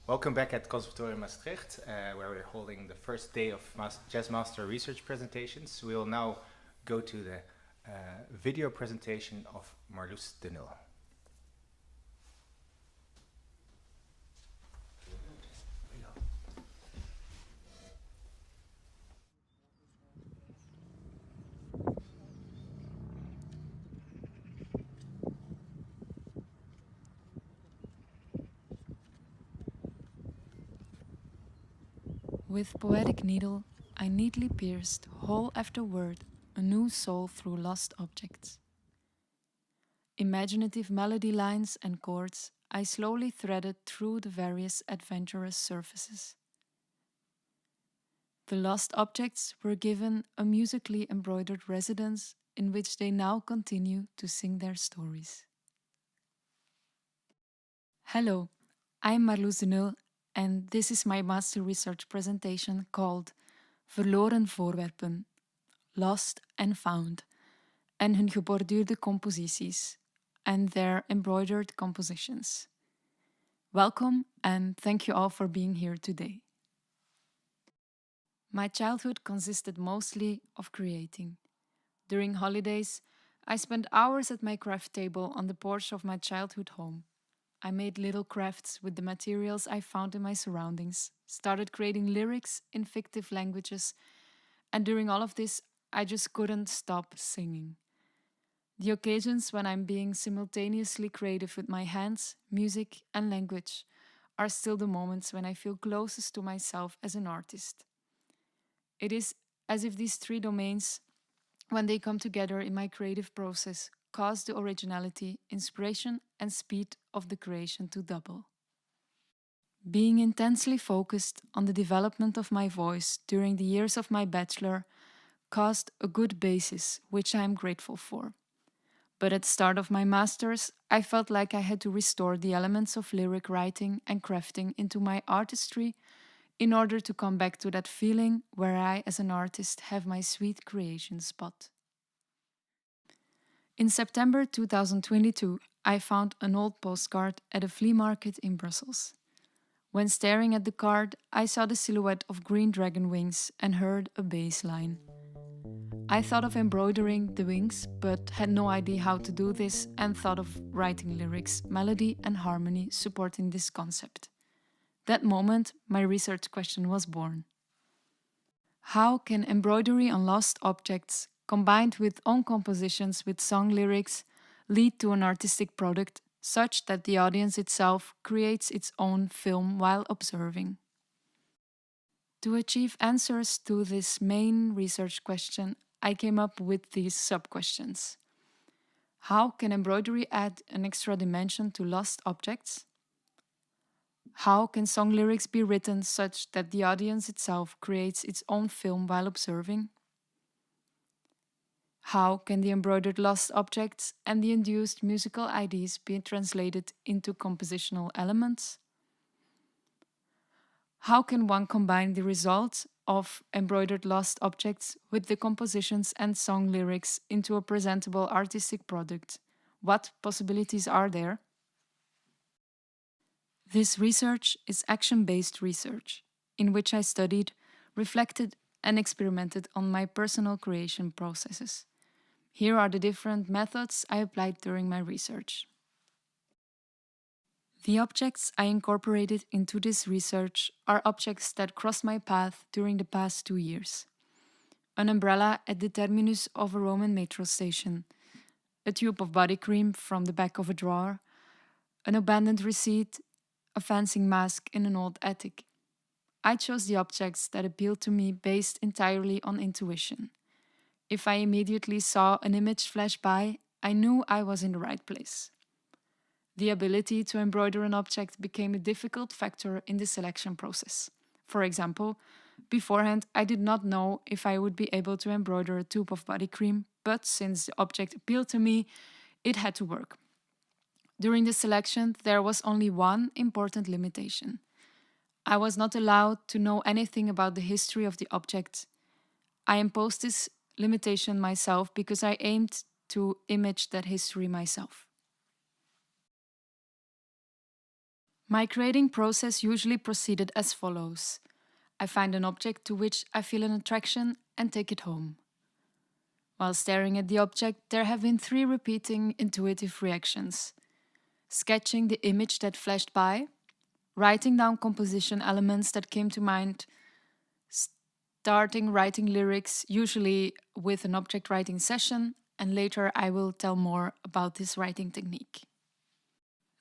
Welcome back at Conservatorium Maastricht, where we're holding the first day of Jazz Master research presentations. We will now go to the video presentation of Marloes De Nul. With poetic needle, I neatly pierced, whole after word, a new soul through lost objects. Imaginative melody lines and chords, I slowly threaded through the various adventurous surfaces. The lost objects were given a musically embroidered residence in which they now continue to sing their stories. Hello, I'm Marloes De Nul, and this is my master research presentation called Verloren voorwerpen, Lost and Found, en hun geborduurde composities, and their embroidered compositions. Welcome, and thank you all for being here today. My childhood consisted mostly of creating. During holidays, I spent hours at my craft table on the porch of my childhood home. I made little crafts with the materials I found in my surroundings, started creating lyrics in fictive languages, and during all of this, I just couldn't stop singing. The occasions when I'm being simultaneously creative with my hands, music, and language are still the moments when I feel closest to myself as an artist. It is as if these three domains, when they come together in my creative process, cause the originality, inspiration, and speed of the creation to double. Being intensely focused on the development of my voice during the years of my bachelor caused a good basis, which I am grateful for. But at the start of my master's, I felt like I had to restore the elements of lyric writing and crafting into my artistry in order to come back to that feeling where I, as an artist, have my sweet creation spot. In September 2022, I found an old postcard at a flea market in Brussels. When staring at the card, I saw the silhouette of green dragon wings and heard a bass line. I thought of embroidering the wings, but had no idea how to do this and thought of writing lyrics, melody and harmony supporting this concept. That moment, my research question was born. How can embroidery on lost objects, combined with own compositions with song lyrics, lead to an artistic product such that the audience itself creates its own film while observing? To achieve answers to this main research question, I came up with these sub-questions. How can embroidery add an extra dimension to lost objects? How can song lyrics be written such that the audience itself creates its own film while observing? How can the embroidered lost objects and the induced musical ideas be translated into compositional elements? How can one combine the results of embroidered lost objects with the compositions and song lyrics into a presentable artistic product? What possibilities are there? This research is action-based research, in which I studied, reflected, and experimented on my personal creation processes. Here are the different methods I applied during my research. The objects I incorporated into this research are objects that crossed my path during the past 2 years. An umbrella at the terminus of a Roman metro station, a tube of body cream from the back of a drawer, an abandoned receipt, a fencing mask in an old attic. I chose the objects that appealed to me based entirely on intuition. If I immediately saw an image flash by, I knew I was in the right place. The ability to embroider an object became a difficult factor in the selection process. For example, beforehand I did not know if I would be able to embroider a tube of body cream, but since the object appealed to me, it had to work. During the selection, there was only one important limitation. I was not allowed to know anything about the history of the object. I imposed this limitation myself because I aimed to image that history myself. My creating process usually proceeded as follows. I find an object to which I feel an attraction and take it home. While staring at the object, there have been 3 repeating intuitive reactions: sketching the image that flashed by, writing down composition elements that came to mind, starting writing lyrics, usually with an object writing session, and later I will tell more about this writing technique.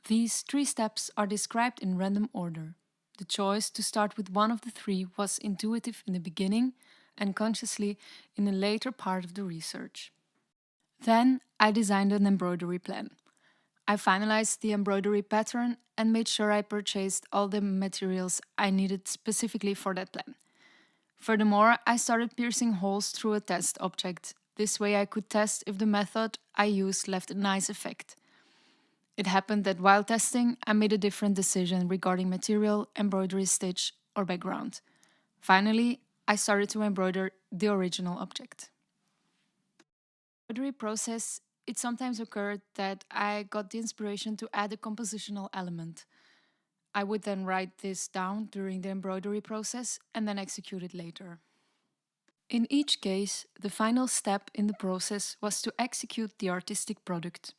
These 3 steps are described in random order. The choice to start with one of the 3 was intuitive in the beginning and consciously in a later part of the research. Then I designed an embroidery plan. I finalized the embroidery pattern and made sure I purchased all the materials I needed specifically for that plan. Furthermore, I started piercing holes through a test object. This way I could test if the method I used left a nice effect. It happened that while testing, I made a different decision regarding material, embroidery stitch, or background. Finally, I started to embroider the original object. In the embroidery process, it sometimes occurred that I got the inspiration to add a compositional element. I would then write this down during the embroidery process and then execute it later. In each case, the final step in the process was to execute the artistic product.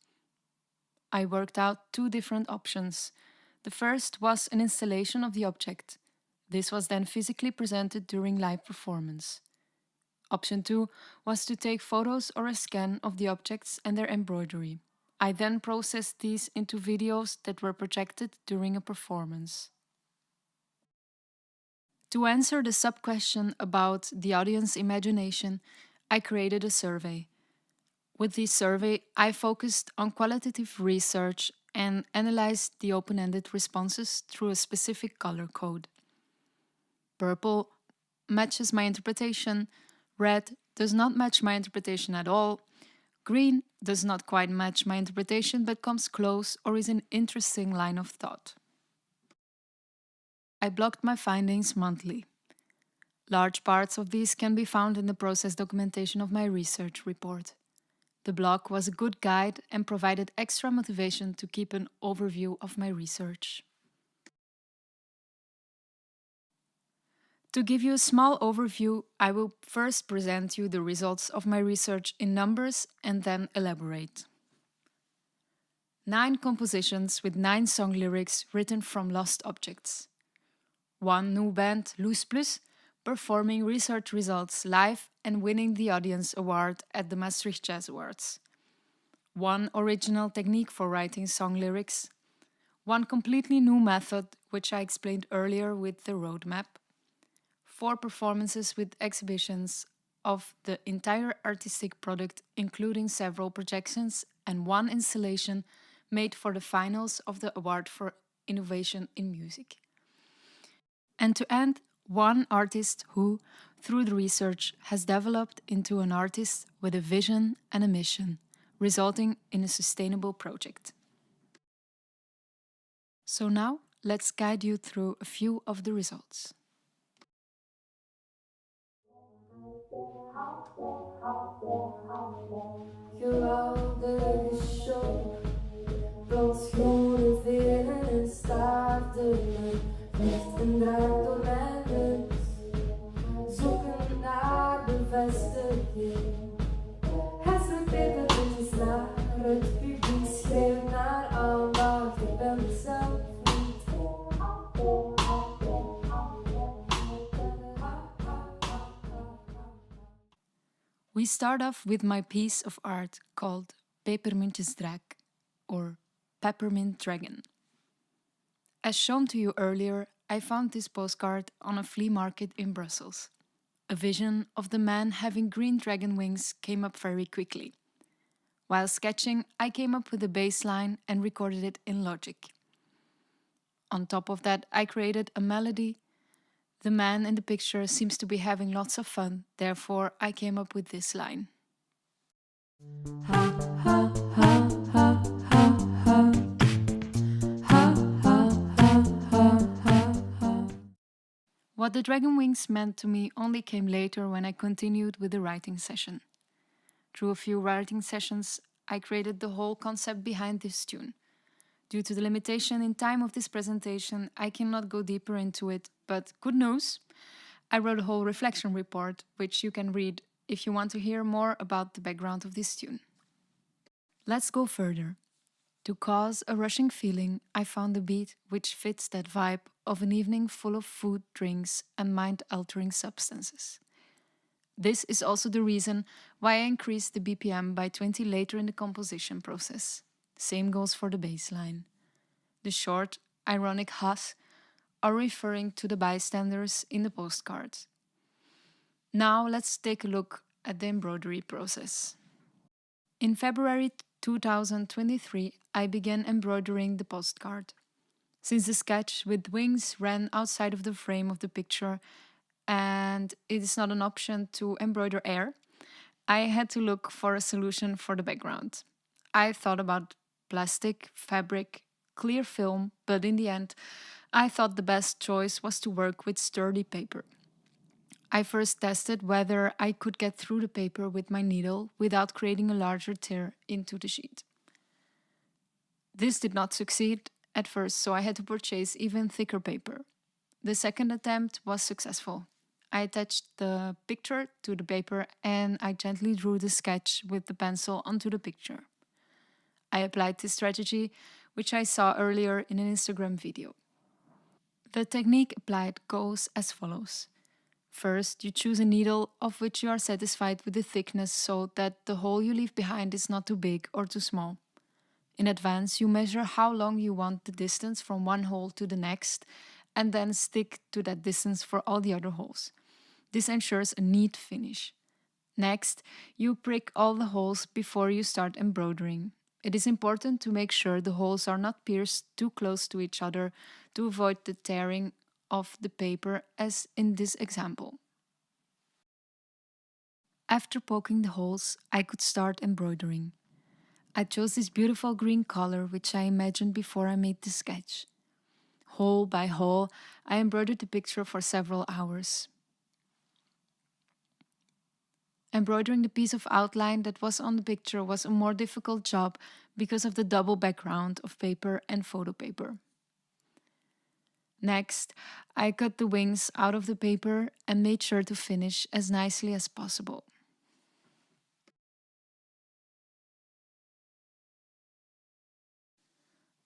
I worked out 2 different options. The first was an installation of the object. This was then physically presented during live performance. Option 2 was to take photos or a scan of the objects and their embroidery. I then processed these into videos that were projected during a performance. To answer the sub-question about the audience imagination, I created a survey. With this survey, I focused on qualitative research and analyzed the open-ended responses through a specific color code. Purple matches my interpretation, red does not match my interpretation at all, green does not quite match my interpretation but comes close or is an interesting line of thought. I blogged my findings monthly. Large parts of these can be found in the process documentation of my research report. The blog was a good guide and provided extra motivation to keep an overview of my research. To give you a small overview, I will first present you the results of my research in numbers and then elaborate. 9 compositions with 9 song lyrics written from lost objects. 1 new band, Loose Plus, performing research results live and winning the Audience Award at the Maastricht Jazz Awards. 1 original technique for writing song lyrics. 1 completely new method, which I explained earlier with the roadmap. 4 performances with exhibitions of the entire artistic product, including several projections, and 1 installation made for the finals of the Award for Innovation in Music. And to end, 1 artist who, through the research, has developed into an artist with a vision and a mission, resulting in a sustainable project. So now, let's guide you through a few of the results. Geweldige show, plots groene veren en staarten, vliegt en draait door mijn neus, zoeken naar bevestiging. Het is naar het publiek, schreeuwt naar aandacht, ik ben mezelf niet. We start off with my piece of art called Pepermuntjesdraak, or Peppermint Dragon. As shown to you earlier, I found this postcard on a flea market in Brussels. A vision of the man having green dragon wings came up very quickly. While sketching, I came up with a baseline and recorded it in Logic. On top of that, I created a melody. The man in the picture seems to be having lots of fun, therefore I came up with this line. Ha ha ha ha ha ha. Ha ha ha ha ha ha. What the dragon wings meant to me only came later when I continued with the writing session. Through a few writing sessions, I created the whole concept behind this tune. Due to the limitation in time of this presentation, I cannot go deeper into it, but good news! I wrote a whole reflection report, which you can read if you want to hear more about the background of this tune. Let's go further. To cause a rushing feeling, I found a beat which fits that vibe of an evening full of food, drinks, and mind-altering substances. This is also the reason why I increased the BPM by 20 later in the composition process. Same goes for the bass line. The short, ironic has are referring to the bystanders in the postcard. Now let's take a look at the embroidery process. In February 2023, I began embroidering the postcard. Since the sketch with wings ran outside of the frame of the picture and it is not an option to embroider air, I had to look for a solution for the background. I thought about plastic, fabric, clear film, but in the end, I thought the best choice was to work with sturdy paper. I first tested whether I could get through the paper with my needle without creating a larger tear into the sheet. This did not succeed at first, so I had to purchase even thicker paper. The second attempt was successful. I attached the picture to the paper and I gently drew the sketch with the pencil onto the picture. I applied this strategy, which I saw earlier in an Instagram video. The technique applied goes as follows. First, you choose a needle of which you are satisfied with the thickness so that the hole you leave behind is not too big or too small. In advance, you measure how long you want the distance from one hole to the next and then stick to that distance for all the other holes. This ensures a neat finish. Next, you prick all the holes before you start embroidering. It is important to make sure the holes are not pierced too close to each other to avoid the tearing of the paper as in this example. After poking the holes, I could start embroidering. I chose this beautiful green color which I imagined before I made the sketch. Hole by hole, I embroidered the picture for several hours. Embroidering the piece of outline that was on the picture was a more difficult job because of the double background of paper and photo paper. Next, I cut the wings out of the paper and made sure to finish as nicely as possible.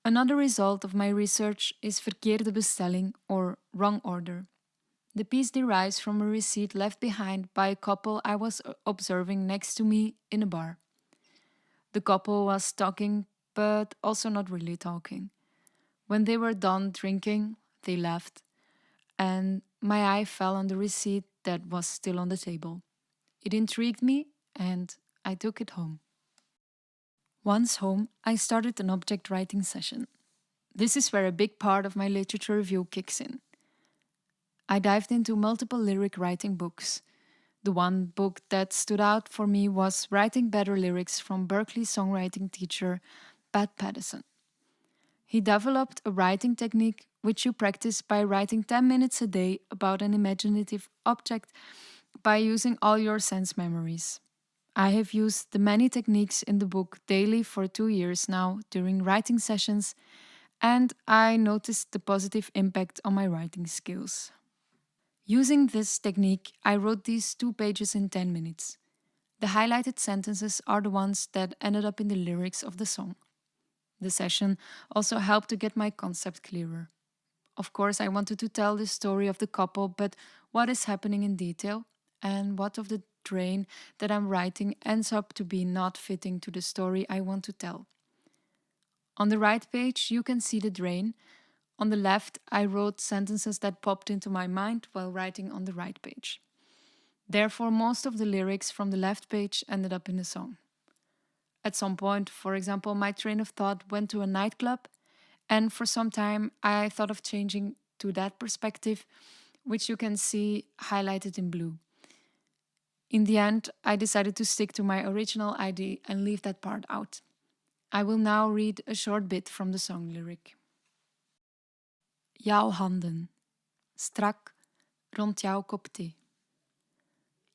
Another result of my research is verkeerde bestelling or wrong order. The piece derives from a receipt left behind by a couple I was observing next to me in a bar. The couple was talking, but also not really talking. When they were done drinking, they left, and my eye fell on the receipt that was still on the table. It intrigued me, and I took it home. Once home, I started an object writing session. This is where a big part of my literature review kicks in. I dived into multiple lyric writing books. The one book that stood out for me was Writing Better Lyrics from Berkeley songwriting teacher Pat Pattison. He developed a writing technique which you practice by writing 10 minutes a day about an imaginative object by using all your sense memories. I have used the many techniques in the book daily for 2 years now during writing sessions, and I noticed the positive impact on my writing skills. Using this technique, I wrote these 2 pages in 10 minutes. The highlighted sentences are the ones that ended up in the lyrics of the song. The session also helped to get my concept clearer. Of course, I wanted to tell the story of the couple, but what is happening in detail and what of the drain that I'm writing ends up to be not fitting to the story I want to tell. On the right page, you can see the drain. On the left, I wrote sentences that popped into my mind while writing on the right page. Therefore, most of the lyrics from the left page ended up in the song. At some point, for example, my train of thought went to a nightclub, and for some time I thought of changing to that perspective, which you can see highlighted in blue. In the end, I decided to stick to my original idea and leave that part out. I will now read a short bit from the song lyric. Jouw handen, strak rond jouw kop thee.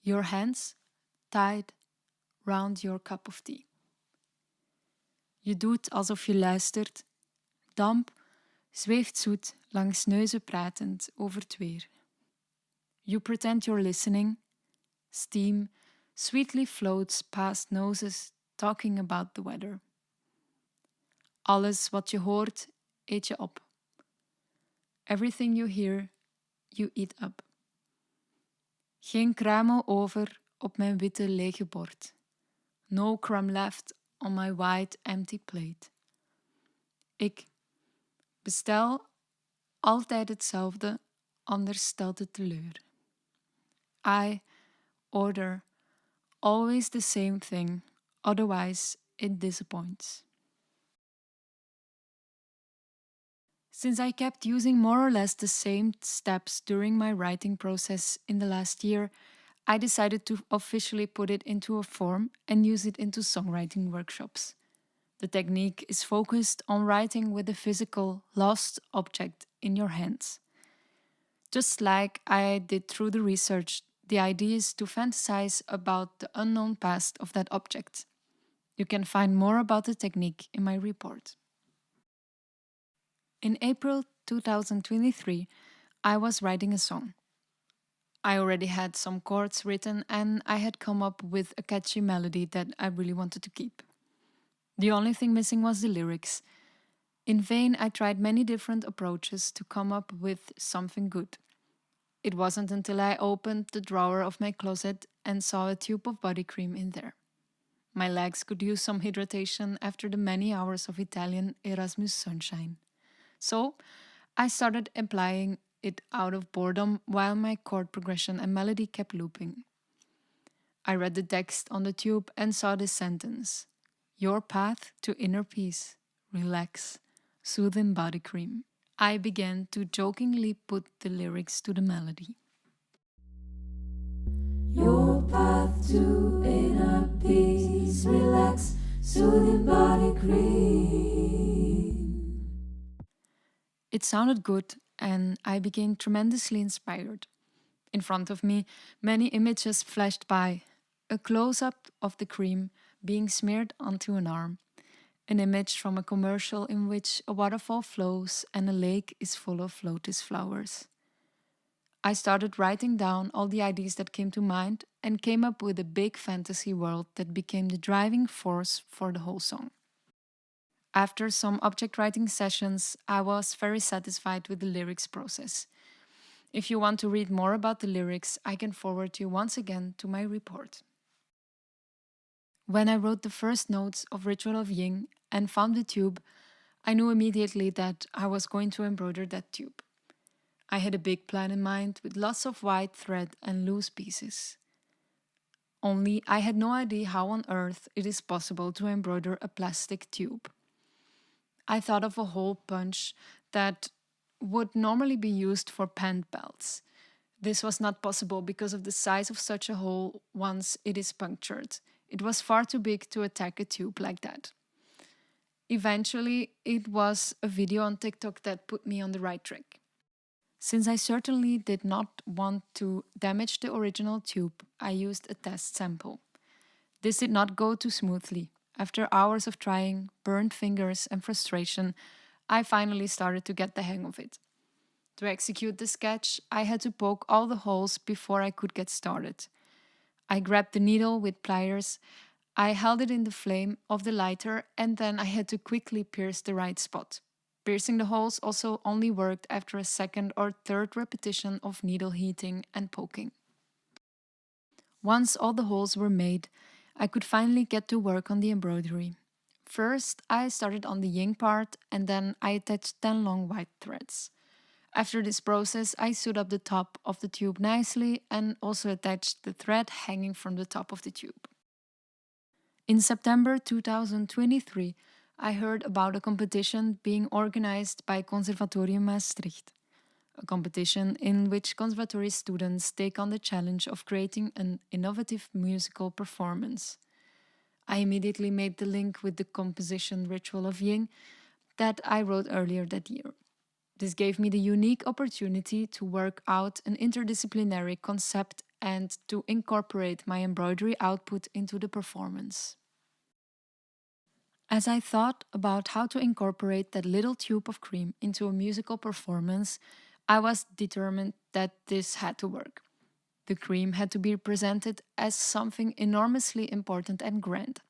Your hands tied round your cup of tea. Je doet alsof je luistert, Damp zweeft zoet langs neuzen pratend over het weer. You pretend you're listening. Steam sweetly floats past noses talking about the weather. Alles wat je hoort, eet je op. Everything you hear, you eat up. Geen kruimel over op mijn witte lege bord. No crumb left on my white empty plate. Ik bestel altijd hetzelfde, anders stelt het teleur. I order always the same thing, otherwise it disappoints. Since I kept using more or less the same steps during my writing process in the last year, I decided to officially put it into a form and use it into songwriting workshops. The technique is focused on writing with a physical, lost object in your hands. Just like I did through the research, the idea is to fantasize about the unknown past of that object. You can find more about the technique in my report. In April 2023, I was writing a song. I already had some chords written and I had come up with a catchy melody that I really wanted to keep. The only thing missing was the lyrics. In vain, I tried many different approaches to come up with something good. It wasn't until I opened the drawer of my closet and saw a tube of body cream in there. My legs could use some hydration after the many hours of Italian Erasmus sunshine. So I started applying it out of boredom while my chord progression and melody kept looping. I read the text on the tube and saw this sentence: your path to inner peace, relax, soothing body cream. I began to jokingly put the lyrics to the melody. Your path to inner peace, relax, soothing body cream. It sounded good and I became tremendously inspired. In front of me, many images flashed by. A close-up of the cream being smeared onto an arm. An image from a commercial in which a waterfall flows and a lake is full of lotus flowers. I started writing down all the ideas that came to mind and came up with a big fantasy world that became the driving force for the whole song. After some object writing sessions, I was very satisfied with the lyrics process. If you want to read more about the lyrics, I can forward you once again to my report. When I wrote the first notes of Ritual of Ying and found the tube, I knew immediately that I was going to embroider that tube. I had a big plan in mind with lots of white thread and loose pieces. Only I had no idea how on earth it is possible to embroider a plastic tube. I thought of a hole punch that would normally be used for pen belts. This was not possible because of the size of such a hole once it is punctured. It was far too big to attack a tube like that. Eventually, it was a video on TikTok that put me on the right track. Since I certainly did not want to damage the original tube, I used a test sample. This did not go too smoothly. After hours of trying, burned fingers and frustration, I finally started to get the hang of it. To execute the sketch, I had to poke all the holes before I could get started. I grabbed the needle with pliers, I held it in the flame of the lighter, and then I had to quickly pierce the right spot. Piercing the holes also only worked after a second or third repetition of needle heating and poking. Once all the holes were made, I could finally get to work on the embroidery. First, I started on the yin part and then I attached 10 long white threads. After this process, I sewed up the top of the tube nicely and also attached the thread hanging from the top of the tube. In September 2023, I heard about a competition being organized by Conservatorium Maastricht, a competition in which conservatory students take on the challenge of creating an innovative musical performance. I immediately made the link with the composition Ritual of Ying that I wrote earlier that year. This gave me the unique opportunity to work out an interdisciplinary concept and to incorporate my embroidery output into the performance. As I thought about how to incorporate that little tube of cream into a musical performance, I was determined that this had to work. The cream had to be presented as something enormously important and grand.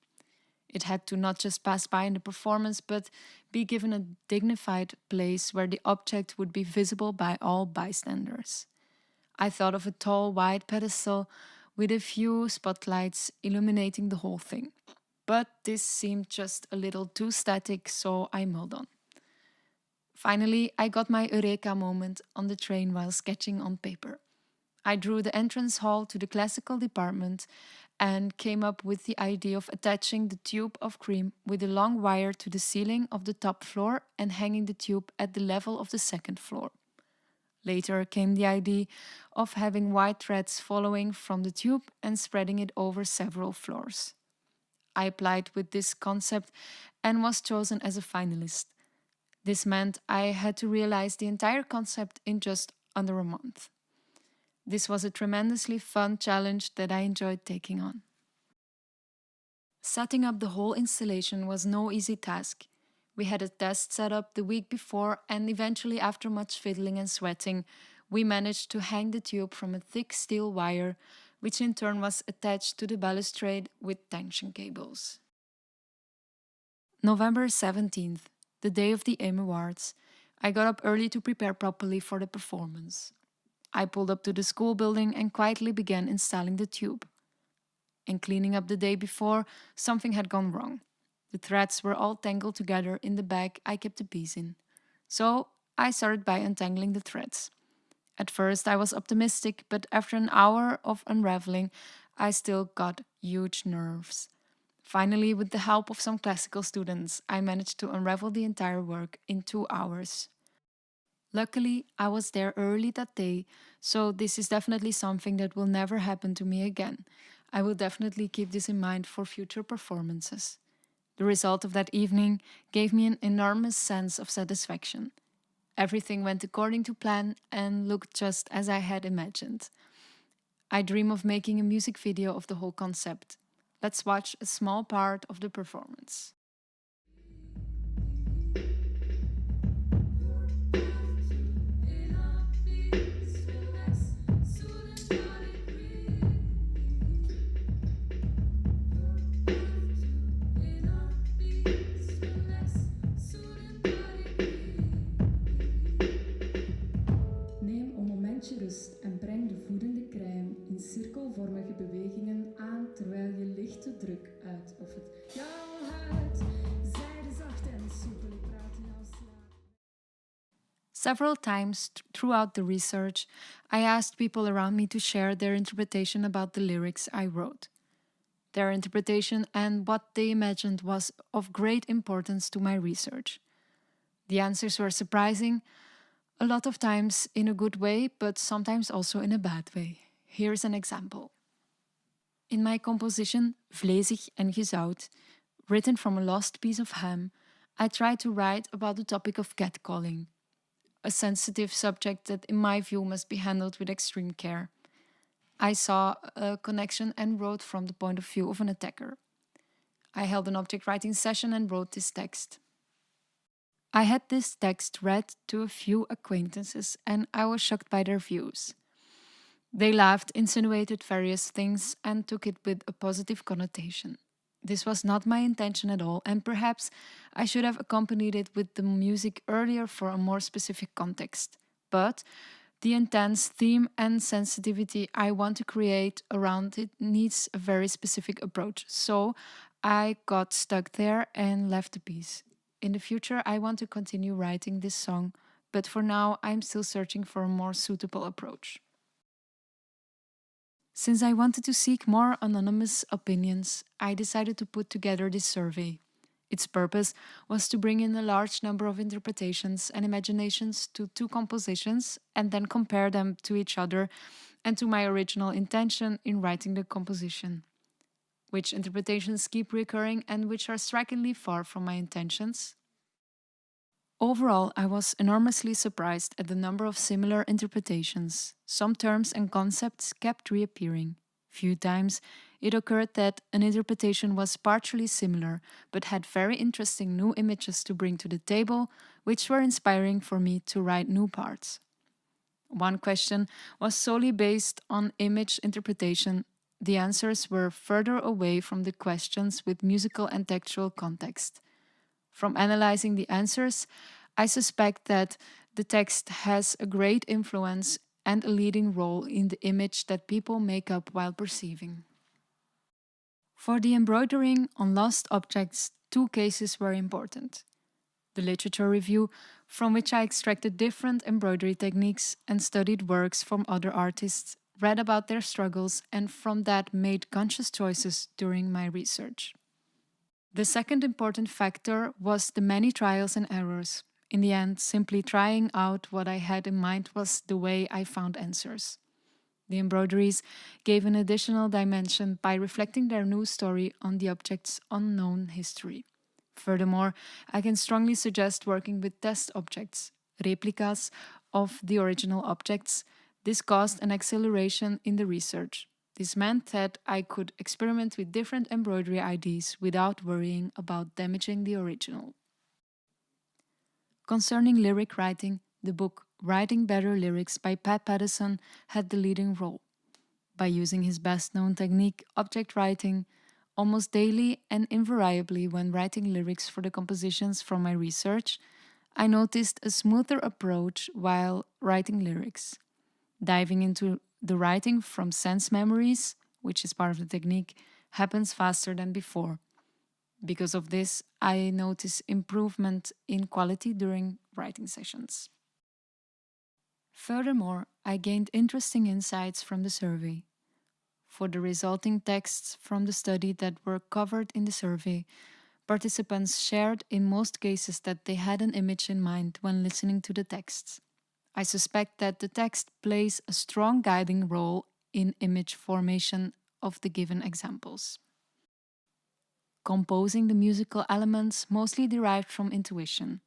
It had to not just pass by in the performance, but be given a dignified place where the object would be visible by all bystanders. I thought of a tall white pedestal with a few spotlights illuminating the whole thing. But this seemed just a little too static, so I mulled on. Finally, I got my eureka moment on the train while sketching on paper. I drew the entrance hall to the classical department and came up with the idea of attaching the tube of cream with a long wire to the ceiling of the top floor and hanging the tube at the level of the second floor. Later came the idea of having white threads following from the tube and spreading it over several floors. I applied with this concept and was chosen as a finalist. This meant I had to realize the entire concept in just under a month. This was a tremendously fun challenge that I enjoyed taking on. Setting up the whole installation was no easy task. We had a test set up the week before, and eventually, after much fiddling and sweating, we managed to hang the tube from a thick steel wire, which in turn was attached to the balustrade with tension cables. November 17th, the day of the AIM Awards. I got up early to prepare properly for the performance. I pulled up to the school building and quietly began installing the tube. In cleaning up the day before, something had gone wrong. The threads were all tangled together in the bag I kept the bees in. So I started by untangling the threads. At first I was optimistic, but after an hour of unraveling, I still got huge nerves. Finally, with the help of some classical students, I managed to unravel the entire work in 2 hours. Luckily, I was there early that day, so this is definitely something that will never happen to me again. I will definitely keep this in mind for future performances. The result of that evening gave me an enormous sense of satisfaction. Everything went according to plan and looked just as I had imagined. I dream of making a music video of the whole concept. Let's watch a small part of the performance. Neem een momentje rust en breng de voedende crème in cirkelvormige bewegingen aan terwijl je lichte druk uitoefent. Jouw huid, zijdezacht en soepel, ik praat in jouw slaap. Several times throughout the research, I asked people around me to share their interpretation about the lyrics I wrote. Their interpretation and what they imagined was of great importance to my research. The answers were surprising, a lot of times in a good way, but sometimes also in a bad way. Here's an example. In my composition Vlezig en gezout, written from a lost piece of ham, I tried to write about the topic of catcalling, a sensitive subject that in my view must be handled with extreme care. I saw a connection and wrote from the point of view of an attacker. I held an object writing session and wrote this text. I had this text read to a few acquaintances and I was shocked by their views. They laughed, insinuated various things, and took it with a positive connotation. This was not my intention at all, and perhaps I should have accompanied it with the music earlier for a more specific context. But the intense theme and sensitivity I want to create around it needs a very specific approach, so I got stuck there and left the piece. In the future, I want to continue writing this song, but for now, I'm still searching for a more suitable approach. Since I wanted to seek more anonymous opinions, I decided to put together this survey. Its purpose was to bring in a large number of interpretations and imaginations to two compositions and then compare them to each other and to my original intention in writing the composition. Which interpretations keep recurring and which are strikingly far from my intentions? Overall, I was enormously surprised at the number of similar interpretations. Some terms and concepts kept reappearing. Few times it occurred that an interpretation was partially similar, but had very interesting new images to bring to the table, which were inspiring for me to write new parts. One question was solely based on image interpretation. The answers were further away from the questions with musical and textual context. From analyzing the answers, I suspect that the text has a great influence and a leading role in the image that people make up while perceiving. For the embroidering on lost objects, two cases were important. The literature review, from which I extracted different embroidery techniques and studied works from other artists, read about their struggles, and from that made conscious choices during my research. The second important factor was the many trials and errors. In the end, simply trying out what I had in mind was the way I found answers. The embroideries gave an additional dimension by reflecting their new story on the object's unknown history. Furthermore, I can strongly suggest working with test objects, replicas of the original objects. This caused an acceleration in the research. This meant that I could experiment with different embroidery ideas without worrying about damaging the original. Concerning lyric writing, the book Writing Better Lyrics by Pat Pattison had the leading role. By using his best-known technique, object writing, almost daily and invariably when writing lyrics for the compositions from my research, I noticed a smoother approach while writing lyrics. Diving into the writing from sense memories, which is part of the technique, happens faster than before. Because of this, I notice improvement in quality during writing sessions. Furthermore, I gained interesting insights from the survey. For the resulting texts from the study that were covered in the survey, participants shared in most cases that they had an image in mind when listening to the texts. I suspect that the text plays a strong guiding role in image formation of the given examples. Composing the musical elements mostly derived from intuition.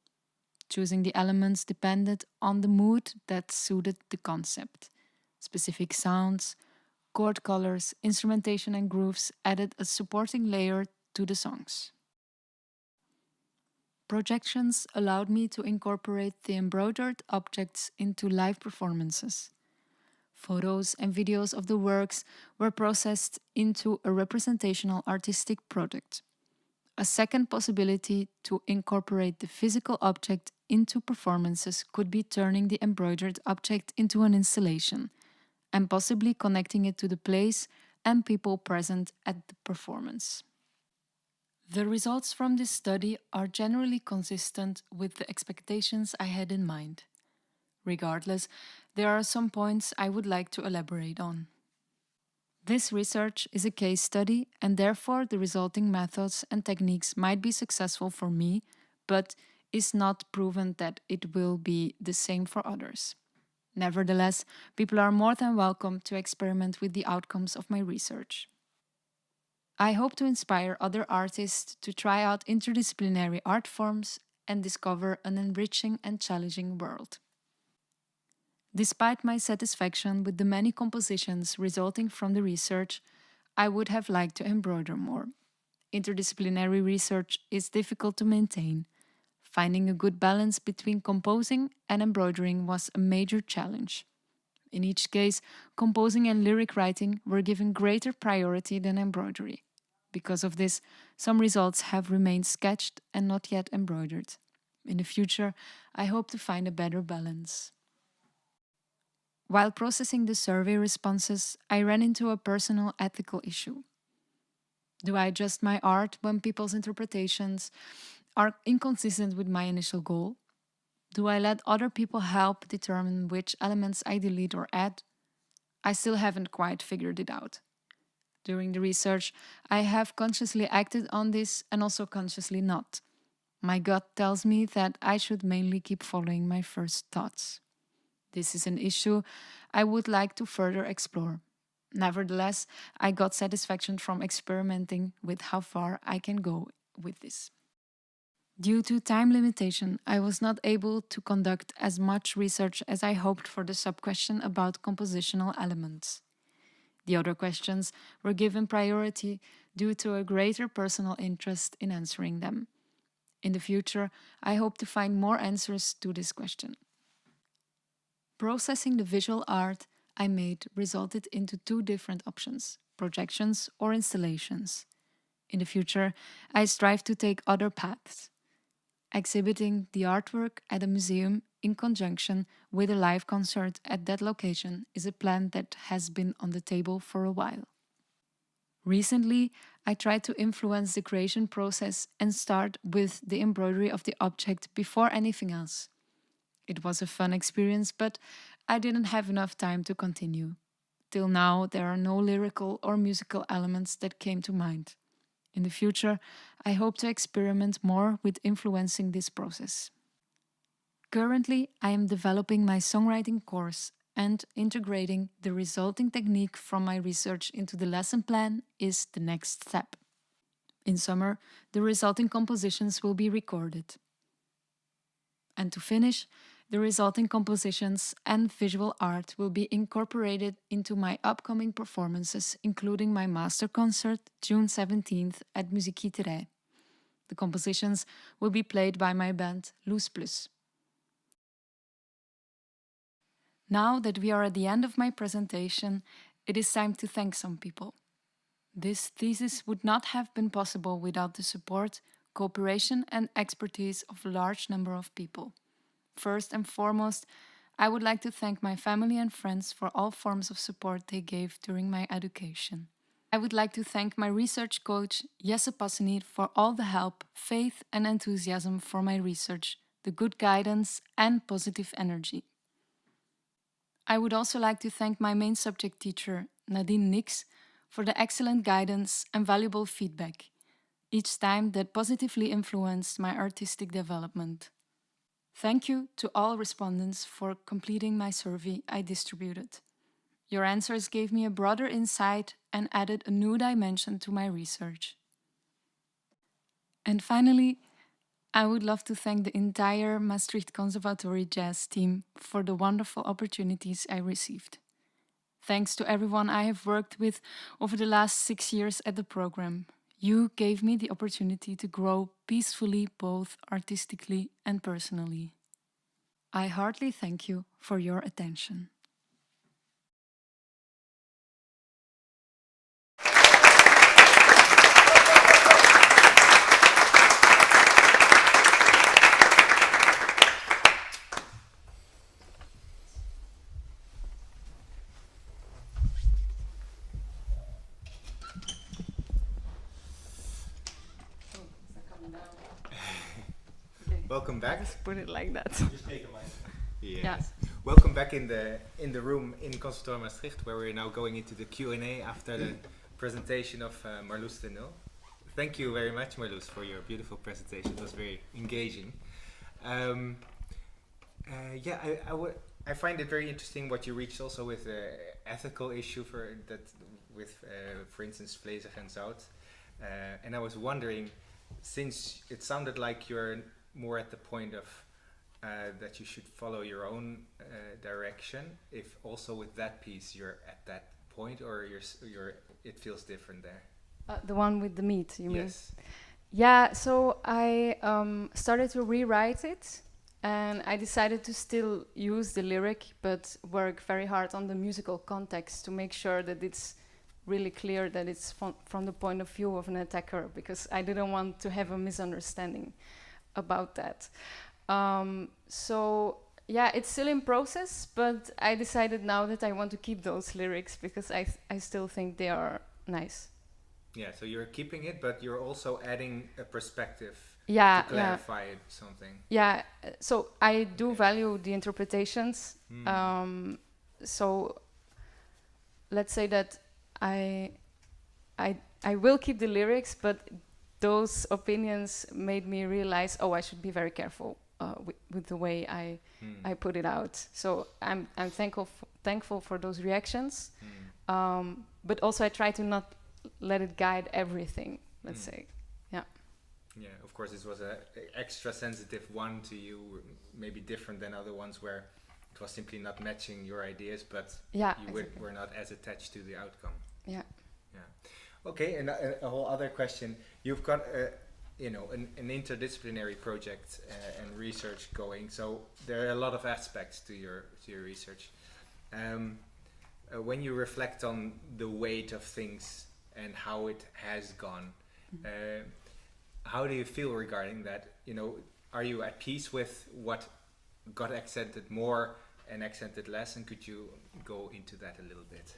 Choosing the elements depended on the mood that suited the concept. Specific sounds, chord colors, instrumentation and grooves added a supporting layer to the songs. Projections allowed me to incorporate the embroidered objects into live performances. Photos and videos of the works were processed into a representational artistic product. A second possibility to incorporate the physical object into performances could be turning the embroidered object into an installation, and possibly connecting it to the place and people present at the performance. The results from this study are generally consistent with the expectations I had in mind. Regardless, there are some points I would like to elaborate on. This research is a case study, and therefore the resulting methods and techniques might be successful for me, but is not proven that it will be the same for others. Nevertheless, people are more than welcome to experiment with the outcomes of my research. I hope to inspire other artists to try out interdisciplinary art forms and discover an enriching and challenging world. Despite my satisfaction with the many compositions resulting from the research, I would have liked to embroider more. Interdisciplinary research is difficult to maintain. Finding a good balance between composing and embroidering was a major challenge. In each case, composing and lyric writing were given greater priority than embroidery. Because of this, some results have remained sketched and not yet embroidered. In the future, I hope to find a better balance. While processing the survey responses, I ran into a personal ethical issue. Do I adjust my art when people's interpretations are inconsistent with my initial goal? Do I let other people help determine which elements I delete or add? I still haven't quite figured it out. During the research, I have consciously acted on this and also consciously not. My gut tells me that I should mainly keep following my first thoughts. This is an issue I would like to further explore. Nevertheless, I got satisfaction from experimenting with how far I can go with this. Due to time limitation, I was not able to conduct as much research as I hoped for the sub-question about compositional elements. The other questions were given priority due to a greater personal interest in answering them. In the future, I hope to find more answers to this question. Processing the visual art I made resulted into 2 different options: projections or installations. In the future, I strive to take other paths. Exhibiting the artwork at a museum in conjunction with a live concert at that location is a plan that has been on the table for a while. Recently, I tried to influence the creation process and start with the embroidery of the object before anything else. It was a fun experience, but I didn't have enough time to continue. Till now, there are no lyrical or musical elements that came to mind. In the future, I hope to experiment more with influencing this process. Currently, I am developing my songwriting course, and integrating the resulting technique from my research into the lesson plan is the next step. In summer, the resulting compositions will be recorded. And to finish, the resulting compositions and visual art will be incorporated into my upcoming performances, including my master concert June 17th at Meticulously. The compositions will be played by my band Loose Plus. Now that we are at the end of my presentation, it is time to thank some people. This thesis would not have been possible without the support, cooperation, and expertise of a large number of people. First and foremost, I would like to thank my family and friends for all forms of support they gave during my education. I would like to thank my research coach, Jesse Passenir, for all the help, faith, and enthusiasm for my research, the good guidance, and positive energy. I would also like to thank my main subject teacher, Nadine Nix, for the excellent guidance and valuable feedback, each time that positively influenced my artistic development. Thank you to all respondents for completing my survey I distributed. Your answers gave me a broader insight and added a new dimension to my research. And finally, I would love to thank the entire Maastricht Conservatory Jazz team for the wonderful opportunities I received. Thanks to everyone I have worked with over the last 6 years at the program. You gave me the opportunity to grow peacefully, both artistically and personally. I heartily thank you for your attention. Welcome back. Just put it like that. Just take a mic. Yes. Yeah. Welcome back in the room in Conservatoire Maastricht, where we're now going into the Q&A after the presentation of Marloes De Nul. Thank you very much, Marloes, for your beautiful presentation. It was very engaging. I find it very interesting what you reached also with the ethical issue for instance, Vlezig and Zout. And I was wondering, since it sounded like you're more at the point of that you should follow your own direction, if also with that piece you're at that point, or it feels different there? The one with the meat, you mean? Yes. Yeah, so I started to rewrite it, and I decided to still use the lyric, but work very hard on the musical context to make sure that it's really clear that it's from the point of view of an attacker, because I didn't want to have a misunderstanding about that. So yeah, it's still in process, but I decided now that I want to keep those lyrics because I still think they are nice. Yeah, so you're keeping it, but you're also adding a perspective to clarify something. Yeah, so I do value the interpretations. So let's say that I will keep the lyrics, but those opinions made me realize, I should be very careful with the way I put it out. So I'm thankful for those reactions, but also I try to not let it guide everything. Let's say, yeah. Yeah, of course, this was a extra sensitive one to you, maybe different than other ones where it was simply not matching your ideas, but Yeah, you exactly. were not as attached to the outcome. Yeah. Okay, and a whole other question. You've got an interdisciplinary project and research going, so there are a lot of aspects to your research. When you reflect on the weight of things and how it has gone, how do you feel regarding that? Are you at peace with what got accented more and accented less? And could you go into that a little bit?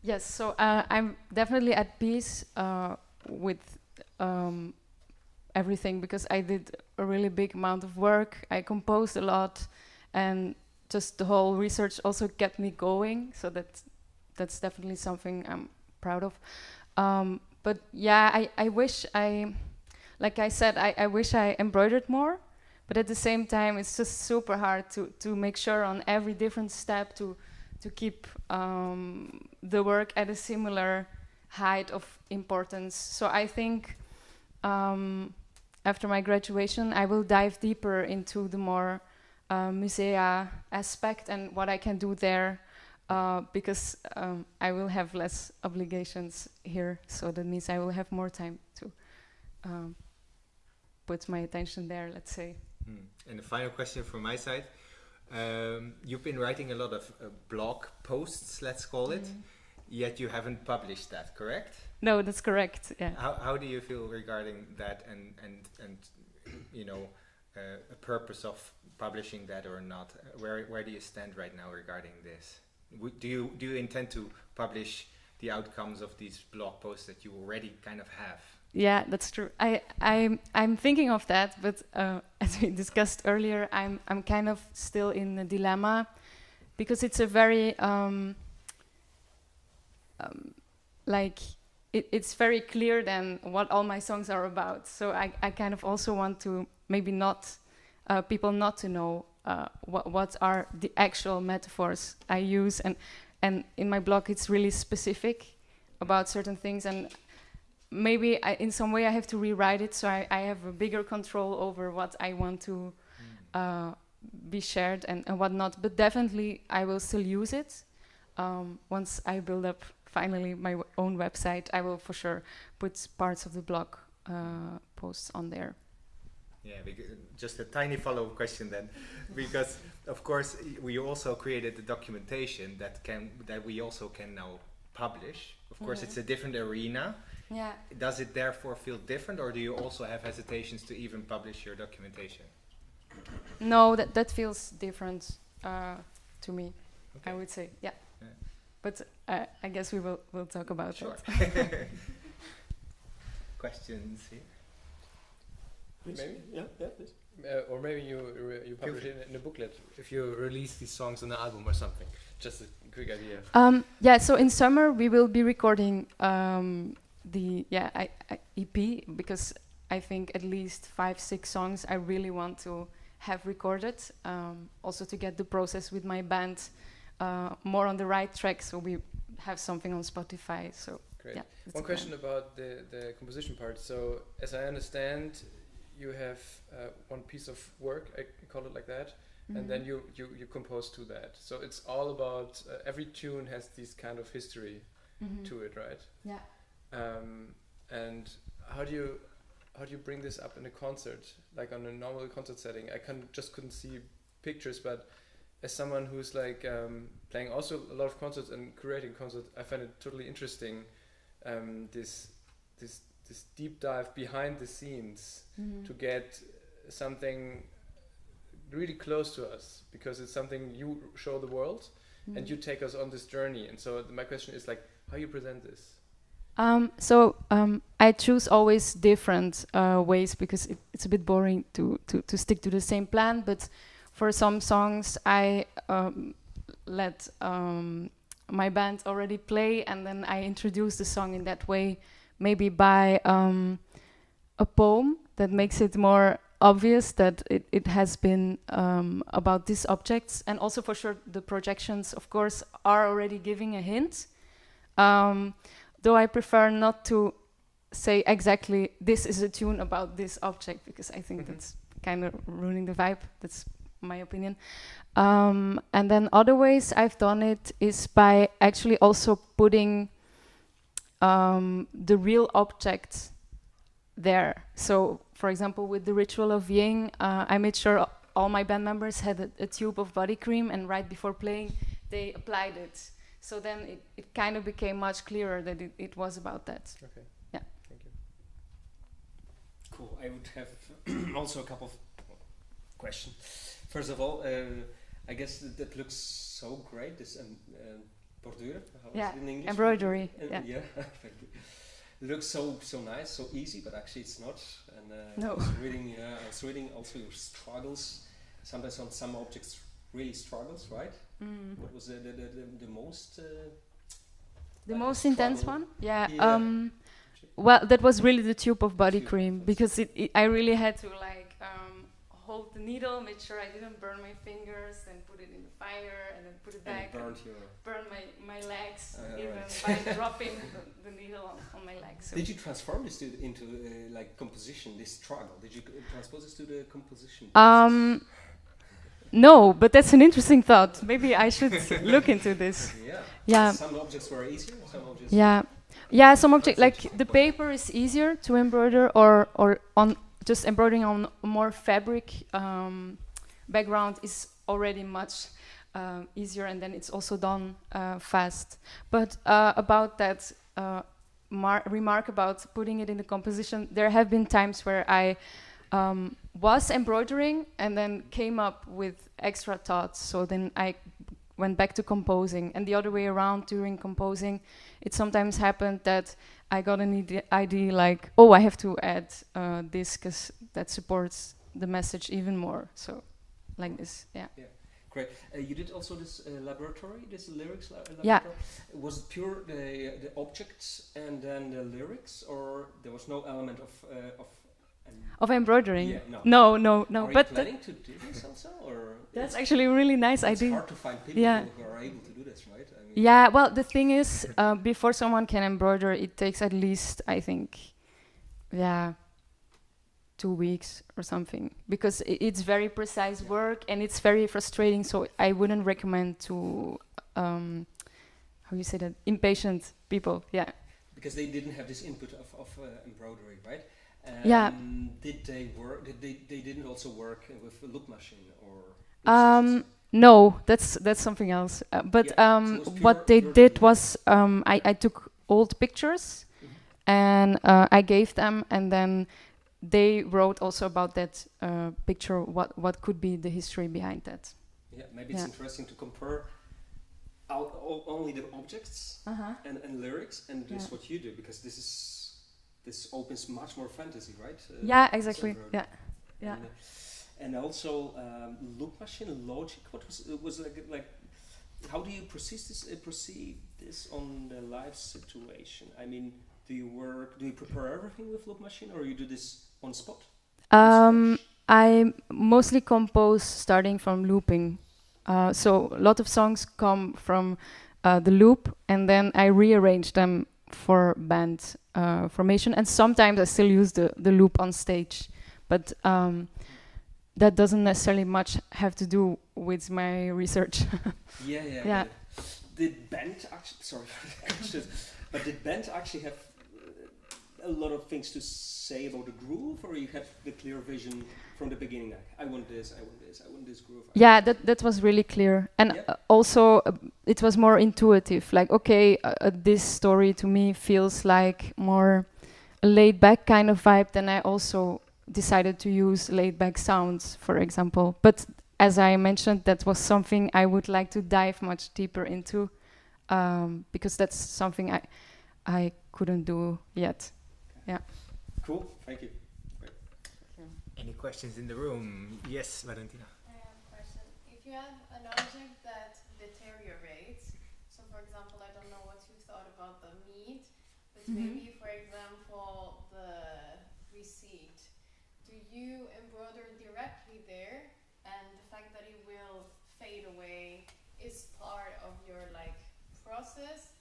Yes, so I'm definitely at peace with everything, because I did a really big amount of work. I composed a lot, and just the whole research also kept me going. So that's definitely something I'm proud of. But yeah, I wish like I said, I wish I embroidered more. But at the same time, it's just super hard to make sure on every different step to keep the work at a similar height of importance. So I think after my graduation, I will dive deeper into the more musea aspect and what I can do there, because I will have less obligations here. So that means I will have more time to put my attention there, let's say. And the final question from my side. You've been writing a lot of blog posts, let's call it, yet you haven't published that, correct? No, that's correct. Yeah. How do you feel regarding that, and a purpose of publishing that or not? Where do you stand right now regarding this? Do you intend to publish the outcomes of these blog posts that you already kind of have? Yeah, that's true. I'm thinking of that, but as we discussed earlier, I'm kind of still in a dilemma, because it's a very it's very clear then what all my songs are about. So I kind of also want to maybe not people not to know what are the actual metaphors I use, and in my blog it's really specific about certain things, and maybe in some way I have to rewrite it so I have a bigger control over what I want to be shared and what not. But definitely I will still use it. Once I build up finally my own website, I will for sure put parts of the blog posts on there. Yeah, just a tiny follow-up question then, because of course we also created the documentation that we also can now publish. Of course, it's a different arena. Yeah. Does it therefore feel different, or do you also have hesitations to even publish your documentation? No, that feels different to me. Okay. I would say, yeah. But I guess we'll talk about Sure. that. Questions here? Maybe, yeah, please. Or maybe you publish it in a booklet if you release these songs on an album or something. Just a quick idea. Yeah. So in summer we will be recording the EP, because I think at least 5-6 songs I really want to have recorded, also to get the process with my band more on the right track, so we have something on Spotify. So great. Yeah, One question about the composition part. So as I understand, you have one piece of work, I call it like that, and then you compose to that. So it's all about every tune has this kind of history to it, right? Yeah. And how do you bring this up in a concert, like on a normal concert setting? I couldn't see pictures, but as someone who's like playing also a lot of concerts and curating concerts, I find it totally interesting. This deep dive behind the scenes to get something really close to us, because it's something you show the world and you take us on this journey. And so my question is like, how you present this? I choose always different ways, because it's a bit boring to stick to the same plan. But for some songs, I let my band already play, and then I introduce the song in that way, maybe by a poem that makes it more obvious that it has been about these objects. And also for sure the projections, of course, are already giving a hint. Though I prefer not to say exactly this is a tune about this object, because I think that's kind of ruining the vibe. That's my opinion. And then other ways I've done it is by actually also putting the real object there. So, for example, with the ritual of Ying, I made sure all my band members had a tube of body cream, and right before playing, they applied it. So then it kind of became much clearer that it was about that. Okay. Yeah. Thank you. Cool. I would have also a couple of questions. First of all, I guess that looks so great. This bordure, how is it in English? Embroidery. Yeah. Thank you. It looks so nice, so easy, but actually it's not. And No. I was reading also your struggles. Sometimes on some objects really struggles, right? Mm. What was the most? The like most intense struggle? one? Yeah. Yeah. Well, that was really the tube of body Tube, cream, yes. because I really had to hold the needle, make sure I didn't burn my fingers, and put it in the fire, and then put it And back. it burned your. Burn my legs, even right. by dropping the needle on my legs. So. Did you transform this into like composition? This struggle? Did you transpose this to the composition? No, but that's an interesting thought. Maybe I should look into this. Yeah. Yeah. Some objects were easier. Some objects. Yeah. Some object like the paper is easier to embroider, or on just embroidering on a more fabric background is already much easier, and then it's also done fast. But about that remark about putting it in the composition, there have been times where I was embroidering and then came up with extra thoughts. So then I went back to composing, and the other way around. During composing, it sometimes happened that I got an idea like, oh, I have to add this because that supports the message even more. So like this, yeah. Great. You did also this laboratory, this lyrics laboratory. Yeah. Was it pure the objects and then the lyrics, or there was no element Of embroidering? Yeah, No. Are But you planning to do this also, or that's actually a really nice it's idea. hard to find people who are able to do this, right? I mean, Yeah, well, the thing is, before someone can embroider, it takes at least, I think, 2 weeks or something, because it's very precise work and it's very frustrating. So I wouldn't recommend to, how you say that, impatient people. Yeah. because they didn't have this input of embroidery, right? Yeah. Did they work? They didn't also work with a loop machine or? No, that's something else. But Yeah, so it was what they pure did digital. was, I took old pictures and I gave them, and then they wrote also about that picture, what could be the history behind that. Yeah, maybe it's Yeah. interesting to compare only the objects and lyrics, and this Yeah. what you do, because this opens much more fantasy, right? Yeah, this exactly. embroidery. Yeah. And also loop machine logic. What was like? How do you perceive this on the live situation? I mean, do you prepare everything with loop machine, or you do this on spot? I mostly compose starting from looping. So a lot of songs come from the loop, and then I rearrange them for band formation. And sometimes I still use the loop on stage, but that doesn't necessarily much have to do with my research. Yeah. Did band actually? Sorry for the question, but did band actually have a lot of things to say about the groove, or you had the clear vision from the beginning? Like, I want this, I want this groove. Yeah, that was really clear, and also it was more intuitive. Like, okay, this story to me feels like more a laid back kind of vibe. Then I also decided to use laid back sounds, for example. But as I mentioned, that was something I would like to dive much deeper into, because that's something I couldn't do yet. Yeah. Cool. Thank you. Any questions in the room? Yes, Valentina. I have a question. If you have an object that deteriorates, so for example, I don't know what you thought about the meat, but maybe, for example, the receipt, do you embroider directly there, and the fact that it will fade away is part of your process,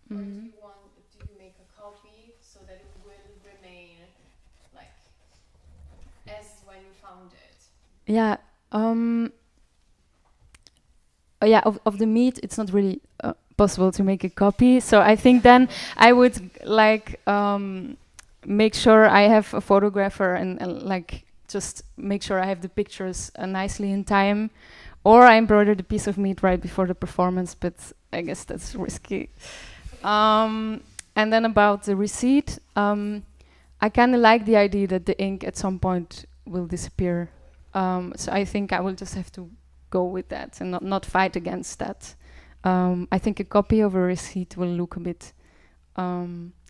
or do you make a copy so that it will remain as when you found it? Yeah. of the meat, it's not really possible to make a copy. So I think then I would like make sure I have a photographer and like just make sure I have the pictures nicely in time, or I embroidered a piece of meat right before the performance, but I guess that's risky. And then about the receipt, I kind of like the idea that the ink at some point will disappear. So I think I will just have to go with that and not fight against that. I think a copy of a receipt will look a bit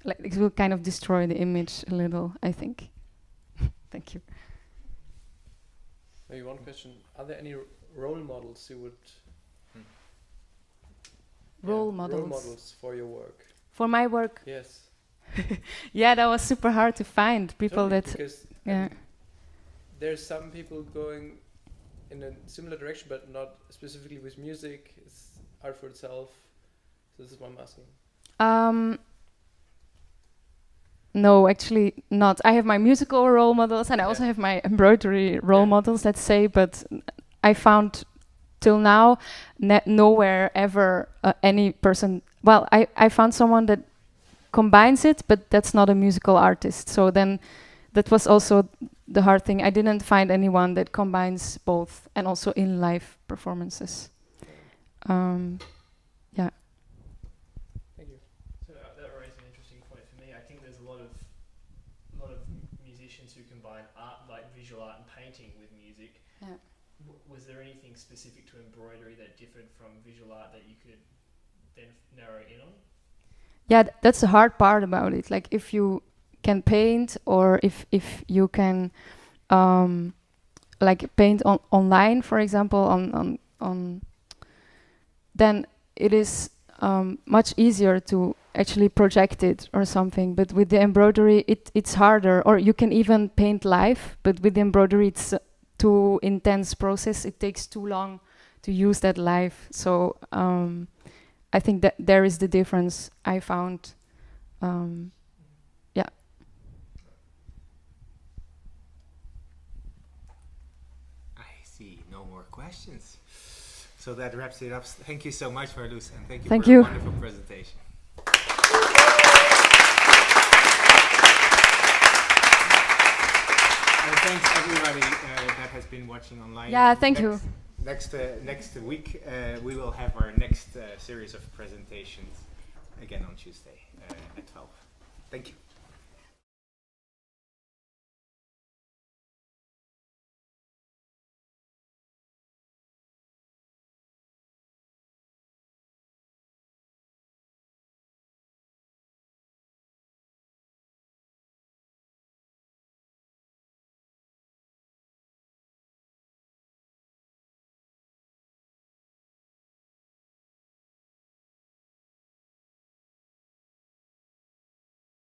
like it will kind of destroy the image a little, I think. Thank you. Maybe one question: are there any role models you would Role role models for your work? For my work? Yes. Yeah, that was super hard to find people Totally, that. because Yeah. there's some people going in a similar direction, but not specifically with music. It's art for itself. So this is what I'm asking. No, actually not. I have my musical role models and I also have my embroidery role models, let's say, but I found till now nowhere ever any person. Well, I found someone that combines it, but that's not a musical artist. So then that was also the hard thing. I didn't find anyone that combines both and also in live performances. Yeah. Thank you. So that raised an interesting point for me. I think there's a lot of musicians who combine art, like visual art and painting, with music. Yeah. Was there anything specific to embroidery that differed from visual art that you could then narrow in on? Yeah, that's the hard part about it. Like if you can paint, or if you can like paint online, for example, on then it is much easier to actually project it or something. But with the embroidery, it's harder. Or you can even paint live, but with the embroidery, it's too intense process. It takes too long to use that live. So I think that there is the difference I found. Yeah. I see no more questions. So that wraps it up. Thank you so much, Marloes, and thank you for a wonderful presentation. And thanks everybody that has been watching online. Yeah, thank you. Next week we will have our next series of presentations again on Tuesday at 12. Thank you.